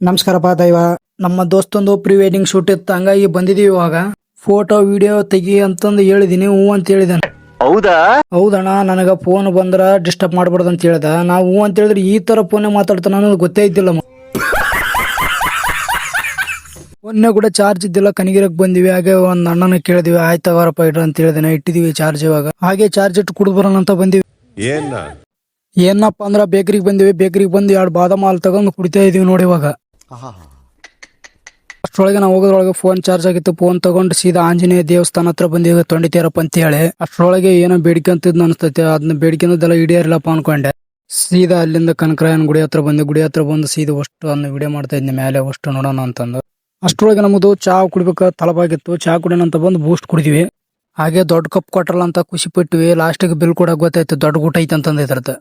ನಮಸ್ಕಾರಪ್ಪ ದೈವ. ನಮ್ಮ ದೋಸ್ತೊಂದು pre wedding shoot ಇತ್ತು, ಹಂಗಾಗಿ ಬಂದಿದೀವಿ. ಇವಾಗ ಫೋಟೋ ವಿಡಿಯೋ ತೆಗಿ ಅಂತಂದು ಹೇಳಿದೀನಿ, ಹೂ ಅಂತ ಹೇಳಿದಾನೆ. ಹೌದಾ? ಹೌದಣ್ಣ, ನನಗ ಫೋನ್ ಬಂದ್ರ ಡಿಸ್ಟರ್ಬ್ ಮಾಡ್ಬಾರ್ದು ಅಂತ ಹೇಳ್ದ. ನಾವು ಹೂ ಅಂತ ಹೇಳಿದ್ರೆ ಈ ತರ ಫೋನ್ ಮಾತಾಡ್ತಾನ ಅನ್ನೋದು ಗೊತ್ತೇ ಇದ್ದಿಲ್ಲ. ಮೊನ್ನೆ ಕೂಡ ಚಾರ್ಜ್ ಇದ್ದಿಲ್ಲ, ಕನಿಗಿರಕ್ ಬಂದಿವಿ. ಹಾಗೆ ಒಂದ್ ಅಣ್ಣನ ಕೇಳಿದ್ವಿ, ಆಯ್ತವರಪ್ಪ ಇಡ್ರ ಅಂತ ಹೇಳಿದಾನೆ. ಇಟ್ಟಿದೀವಿ ಚಾರ್ಜ್. ಇವಾಗ ಹಾಗೆ ಚಾರ್ಜ್ ಇಟ್ಟು ಕುಡಿದು ಬರೋಣ ಅಂತ ಬಂದಿವಿ. ಏನಪ್ಪ ಅಂದ್ರ ಬೇಕರಿಗೆ ಬಂದಿವಿ. ಬೇಕರಿಗೆ ಬಂದು 2 ಬಾದಾಮ್ ಹಾಲು ತಗೊಂಡು ಕುಡಿತಾ ಇದೀವಿ ನೋಡಿ. ಇವಾಗ ಅಷ್ಟ್ರೊಳಗೆ ನಾವು ಹೋಗೋದ್ರೊಳಗೆ ಫೋನ್ ಚಾರ್ಜ್ ಆಗಿತ್ತು. ಫೋನ್ ತಗೊಂಡು ಸೀದಾ ಆಂಜನೇಯ ದೇವಸ್ಥಾನ ಹತ್ರ ಬಂದಿವಿ, ತೊಂಡಿತೀರಪ್ಪ ಅಂತ ಹೇಳಿ. ಅಷ್ಟ್ರೊಳಗೆ ಏನೋ ಬೇಡಿಕೆಂತಿದ್ ಅನ್ಸ್ತೈತೆ, ಅದನ್ನ ಬೇಡಿಕೆಂದೆಲ್ಲ ಈಡೇರಿಲ್ಲಪ್ಪ ಅನ್ಕೊಂಡೆ. ಸೀದಾ ಅಲ್ಲಿಂದ ಕನಕರಾಯನ ಗುಡಿ ಹತ್ರ ಬಂದು, ಗುಡಿ ಹತ್ರ ಬಂದು ಸೀದಾ ಅಷ್ಟು ಅದನ್ನ ವಿಡಿಯೋ ಮಾಡ್ತಾ ಇದ್ನಿ ಮೇಲೆ ಅಷ್ಟು ನೋಡೋಣ ಅಂತಂದು. ಅಷ್ಟ್ರೊಳಗೆ ನಮ್ಮದು ಚಾ ಕುಡಿಬೇಕ ತಲಬಾಗಿತ್ತು. ಚಾ ಕುಡಿಯೋಣ ಅಂತ ಬಂದು ಬೂಸ್ಟ್ ಕುಡಿದ್ವಿ. ಹಾಗೆ ದೊಡ್ಡ ಕಪ್ ಕೊಟ್ರಲ್ಲ ಅಂತ ಖುಷಿ ಪಟ್ವಿ. ಲಾಸ್ಟಿಗೆ ಬಿಲ್ ಕೂಡ ಗೊತ್ತಾಯ್ತು, ದೊಡ್ಡ ಊಟ ಐತೆ ಅಂತಂದ ಇದ್ರದ್ದು.